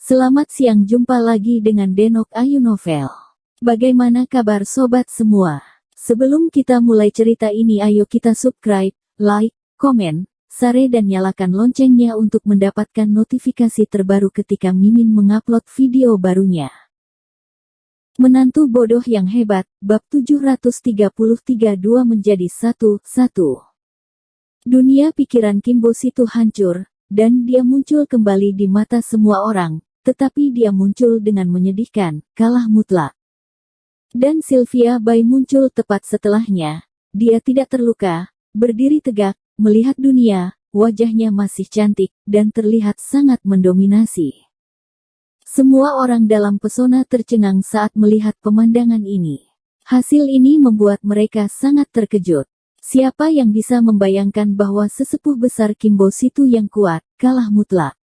Selamat siang, jumpa lagi dengan Denok Ayu Novel. Bagaimana kabar sobat semua? Sebelum kita mulai cerita ini, ayo kita subscribe, like, komen, share dan nyalakan loncengnya untuk mendapatkan notifikasi terbaru ketika Mimin mengupload video barunya. Menantu bodoh yang hebat, bab 733 2 menjadi 1. Dunia pikiran Kimbo Situ hancur, dan dia muncul kembali di mata semua orang. Tetapi dia muncul dengan menyedihkan, kalah mutlak. Dan Sylvia Bai muncul tepat setelahnya. Dia tidak terluka, berdiri tegak, melihat dunia, wajahnya masih cantik, dan terlihat sangat mendominasi. Semua orang dalam pesona tercengang saat melihat pemandangan ini. Hasil ini membuat mereka sangat terkejut. Siapa yang bisa membayangkan bahwa sesepuh besar Kimbo Situ yang kuat, kalah mutlak?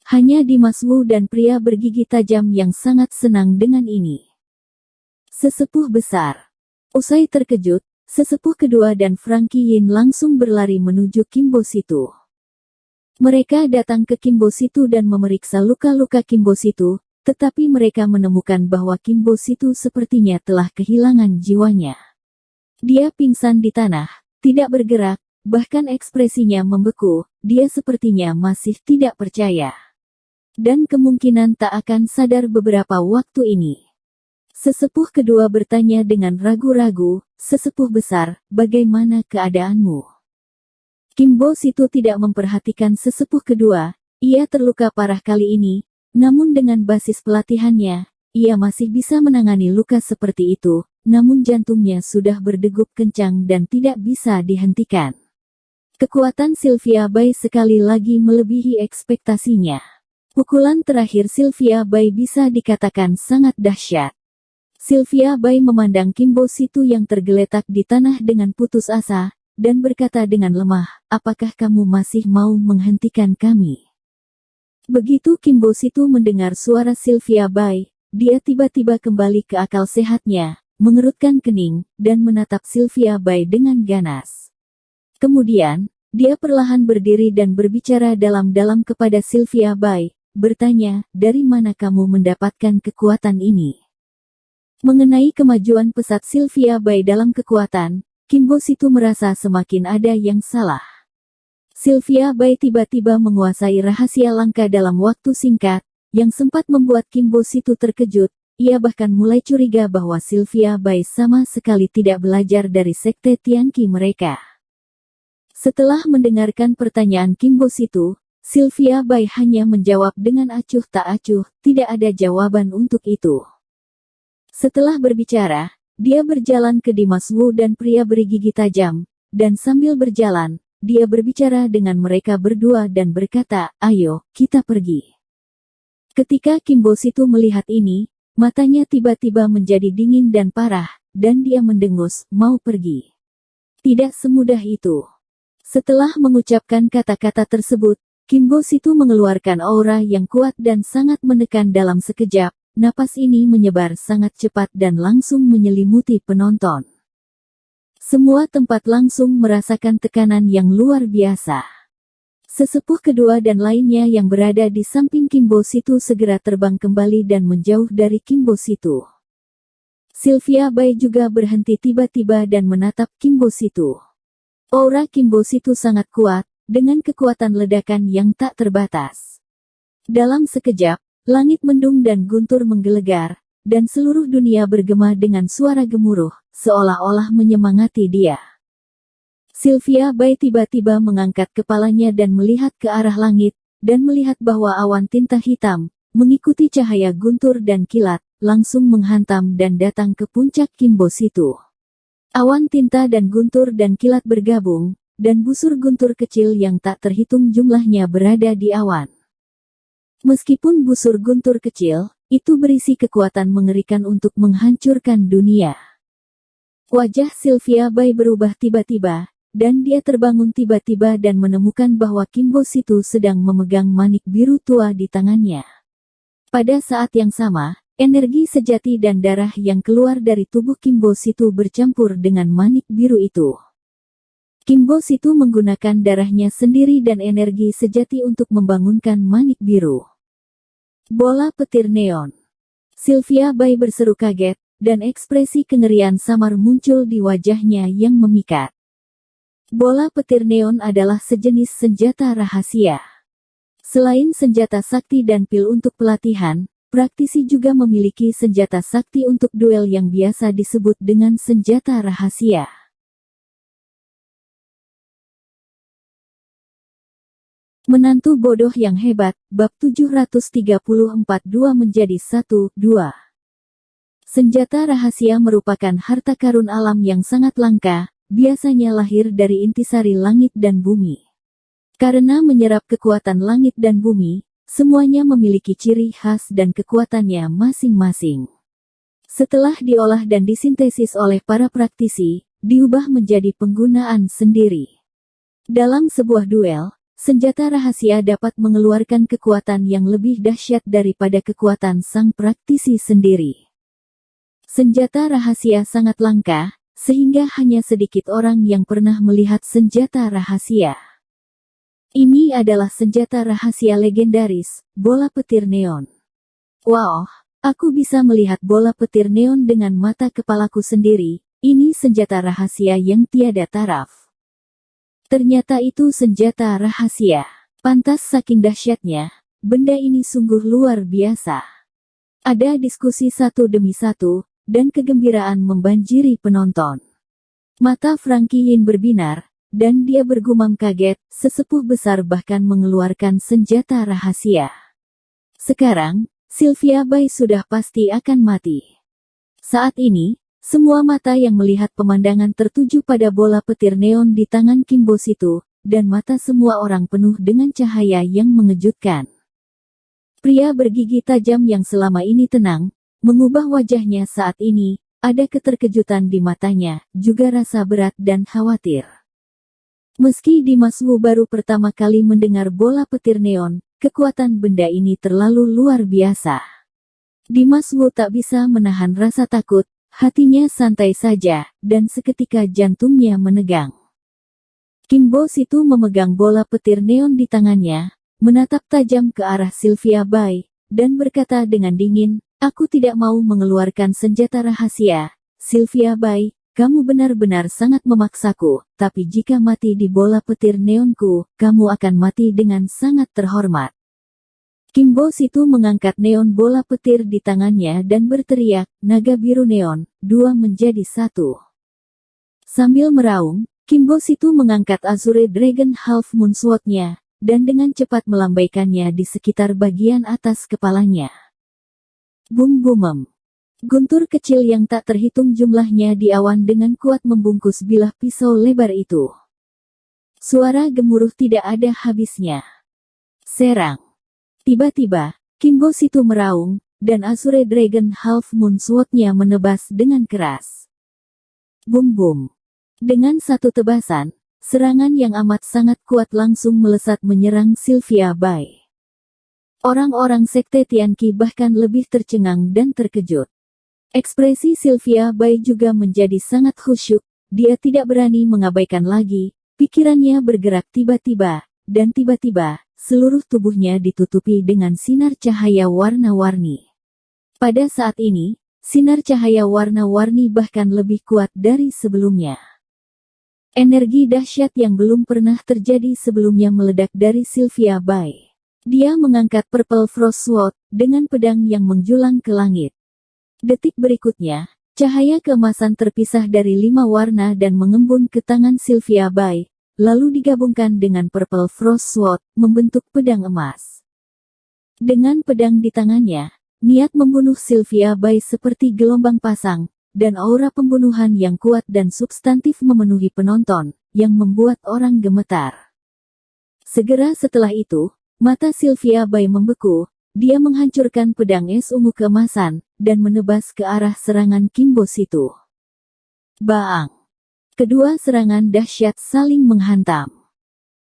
Hanya Dimas Wu dan pria bergigi tajam yang sangat senang dengan ini. Sesepuh besar. Usai terkejut, sesepuh kedua dan Frankie Yin langsung berlari menuju Kimbo Situ. Mereka datang ke Kimbo Situ dan memeriksa luka-luka Kimbo Situ, tetapi mereka menemukan bahwa Kimbo Situ sepertinya telah kehilangan jiwanya. Dia pingsan di tanah, tidak bergerak, bahkan ekspresinya membeku, dia sepertinya masih tidak percaya. Dan kemungkinan tak akan sadar beberapa waktu ini. Sesepuh kedua bertanya dengan ragu-ragu, "Sesepuh besar, bagaimana keadaanmu?" Kimbo Situ tidak memperhatikan sesepuh kedua, ia terluka parah kali ini, namun dengan basis pelatihannya, ia masih bisa menangani luka seperti itu, namun jantungnya sudah berdegup kencang dan tidak bisa dihentikan. Kekuatan Sylvia Bai sekali lagi melebihi ekspektasinya. Pukulan terakhir Sylvia Bai bisa dikatakan sangat dahsyat. Sylvia Bai memandang Kimbo Situ yang tergeletak di tanah dengan putus asa, dan berkata dengan lemah, "Apakah kamu masih mau menghentikan kami?" Begitu Kimbo Situ mendengar suara Sylvia Bai, dia tiba-tiba kembali ke akal sehatnya, mengerutkan kening, dan menatap Sylvia Bai dengan ganas. Kemudian, dia perlahan berdiri dan berbicara dalam-dalam kepada Sylvia Bai, bertanya, "Dari mana kamu mendapatkan kekuatan ini?" Mengenai kemajuan pesat Sylvia Bai dalam kekuatan, Kimbo Situ merasa semakin ada yang salah. Sylvia Bai tiba-tiba menguasai rahasia langka dalam waktu singkat, yang sempat membuat Kimbo Situ terkejut. Ia bahkan mulai curiga bahwa Sylvia Bai sama sekali tidak belajar dari sekte Tianqi mereka. Setelah mendengarkan pertanyaan Kimbo Situ, Sylvia Bai hanya menjawab dengan acuh tak acuh, tidak ada jawaban untuk itu. Setelah berbicara, dia berjalan ke Dimas Wu dan pria bergigi tajam, dan sambil berjalan, dia berbicara dengan mereka berdua dan berkata, "Ayo, kita pergi." Ketika Kimbo Situ melihat ini, matanya tiba-tiba menjadi dingin dan parah, dan dia mendengus, "Mau pergi?" Tidak semudah itu. Setelah mengucapkan kata-kata tersebut, Kimbo Situ mengeluarkan aura yang kuat dan sangat menekan dalam sekejap. Napas ini menyebar sangat cepat dan langsung menyelimuti penonton. Semua tempat langsung merasakan tekanan yang luar biasa. Sesepuh kedua dan lainnya yang berada di samping Kimbo Situ segera terbang kembali dan menjauh dari Kimbo Situ. Sylvia Bai juga berhenti tiba-tiba dan menatap Kimbo Situ. Aura Kimbo Situ sangat kuat, dengan kekuatan ledakan yang tak terbatas. Dalam sekejap, langit mendung dan guntur menggelegar, dan seluruh dunia bergema dengan suara gemuruh, seolah-olah menyemangati dia. Sylvia Bai tiba-tiba mengangkat kepalanya dan melihat ke arah langit, dan melihat bahwa awan tinta hitam, mengikuti cahaya guntur dan kilat, langsung menghantam dan datang ke puncak Kimbo Situ. Awan tinta dan guntur dan kilat bergabung, dan busur guntur kecil yang tak terhitung jumlahnya berada di awan. Meskipun busur guntur kecil, itu berisi kekuatan mengerikan untuk menghancurkan dunia. Wajah Sylvia Bai berubah tiba-tiba, dan dia terbangun tiba-tiba dan menemukan bahwa Kimbo Situ sedang memegang manik biru tua di tangannya. Pada saat yang sama, energi sejati dan darah yang keluar dari tubuh Kimbo Situ bercampur dengan manik biru itu. Kimbo Situ menggunakan darahnya sendiri dan energi sejati untuk membangunkan manik biru. Bola petir neon. Sylvia Bai berseru kaget, dan ekspresi kengerian samar muncul di wajahnya yang memikat. Bola petir neon adalah sejenis senjata rahasia. Selain senjata sakti dan pil untuk pelatihan, praktisi juga memiliki senjata sakti untuk duel yang biasa disebut dengan senjata rahasia. Menantu bodoh yang hebat, bab 734 2 menjadi 1, 2. Senjata rahasia merupakan harta karun alam yang sangat langka, biasanya lahir dari intisari langit dan bumi. Karena menyerap kekuatan langit dan bumi, semuanya memiliki ciri khas dan kekuatannya masing-masing. Setelah diolah dan disintesis oleh para praktisi, diubah menjadi penggunaan sendiri. Dalam sebuah duel, senjata rahasia dapat mengeluarkan kekuatan yang lebih dahsyat daripada kekuatan sang praktisi sendiri. Senjata rahasia sangat langka, sehingga hanya sedikit orang yang pernah melihat senjata rahasia. Ini adalah senjata rahasia legendaris, bola petir neon. Wow, aku bisa melihat bola petir neon dengan mata kepalaku sendiri, ini senjata rahasia yang tiada taraf. Ternyata itu senjata rahasia. Pantas saking dahsyatnya, benda ini sungguh luar biasa. Ada diskusi satu demi satu, dan kegembiraan membanjiri penonton. Mata Frankie Yin berbinar, dan dia bergumam kaget, sesepuh besar bahkan mengeluarkan senjata rahasia. Sekarang, Sylvia Bai sudah pasti akan mati. Saat ini, semua mata yang melihat pemandangan tertuju pada bola petir neon di tangan Kim Bo Situ, dan mata semua orang penuh dengan cahaya yang mengejutkan. Pria bergigi tajam yang selama ini tenang, mengubah wajahnya saat ini, ada keterkejutan di matanya, juga rasa berat dan khawatir. Meski Dimas Wu baru pertama kali mendengar bola petir neon, kekuatan benda ini terlalu luar biasa. Dimas Wu tak bisa menahan rasa takut, hatinya santai saja, dan seketika jantungnya menegang. Kim Bo Situ memegang bola petir neon di tangannya, menatap tajam ke arah Sylvia Bai, dan berkata dengan dingin, "Aku tidak mau mengeluarkan senjata rahasia, Sylvia Bai. Kamu benar-benar sangat memaksaku, tapi jika mati di bola petir neonku, kamu akan mati dengan sangat terhormat." Kim Bo Situ mengangkat neon bola petir di tangannya dan berteriak, "Naga biru neon, 2 menjadi 1. Sambil meraung, Kim Bo Situ mengangkat Azure Dragon Half Moon Sword-nya, dan dengan cepat melambaikannya di sekitar bagian atas kepalanya. Bum bumem. Guntur kecil yang tak terhitung jumlahnya di awan dengan kuat membungkus bilah pisau lebar itu. Suara gemuruh tidak ada habisnya. Serang. Tiba-tiba, Kim Bo Situ meraung, dan Azure Dragon Half Moon Sword-nya menebas dengan keras. Bum bum. Dengan satu tebasan, serangan yang amat sangat kuat langsung melesat menyerang Sylvia Bai. Orang-orang sekte Tianqi bahkan lebih tercengang dan terkejut. Ekspresi Sylvia Bai juga menjadi sangat khusyuk, dia tidak berani mengabaikan lagi, pikirannya bergerak tiba-tiba, dan tiba-tiba, seluruh tubuhnya ditutupi dengan sinar cahaya warna-warni. Pada saat ini, sinar cahaya warna-warni bahkan lebih kuat dari sebelumnya. Energi dahsyat yang belum pernah terjadi sebelumnya meledak dari Sylvia Bai. Dia mengangkat Purple Frost Sword, dengan pedang yang menjulang ke langit. Detik berikutnya, cahaya keemasan terpisah dari 5 warna dan mengembun ke tangan Sylvia Bai, lalu digabungkan dengan Purple Frost Sword, membentuk pedang emas. Dengan pedang di tangannya, niat membunuh Sylvia Bai seperti gelombang pasang, dan aura pembunuhan yang kuat dan substantif memenuhi penonton, yang membuat orang gemetar. Segera setelah itu, mata Sylvia Bai membeku, dia menghancurkan pedang es ungu keemasan, dan menebas ke arah serangan Kim Bo Situ. Baang! Kedua serangan dahsyat saling menghantam.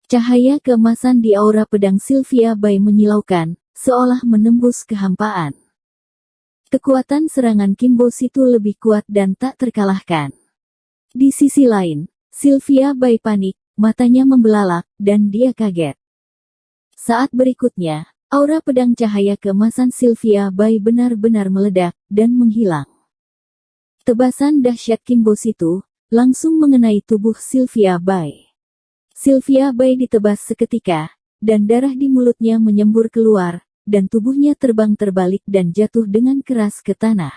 Cahaya keemasan di aura pedang Sylvia Bai menyilaukan, seolah menembus kehampaan. Kekuatan serangan Kim Bo Situ lebih kuat dan tak terkalahkan. Di sisi lain, Sylvia Bai panik, matanya membelalak, dan dia kaget. Saat berikutnya, Aura pedang cahaya keemasan Sylvia Bai benar-benar meledak dan menghilang. Tebasan dahsyat Kingbos itu langsung mengenai tubuh Sylvia Bai. Sylvia Bai ditebas seketika, dan darah di mulutnya menyembur keluar, dan tubuhnya terbang terbalik dan jatuh dengan keras ke tanah.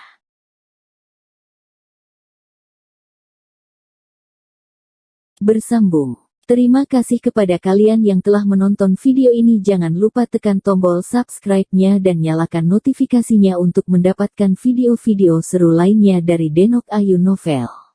Bersambung. Terima kasih kepada kalian yang telah menonton video ini. Jangan lupa tekan tombol subscribe-nya dan nyalakan notifikasinya untuk mendapatkan video-video seru lainnya dari Denok Ayu Novel.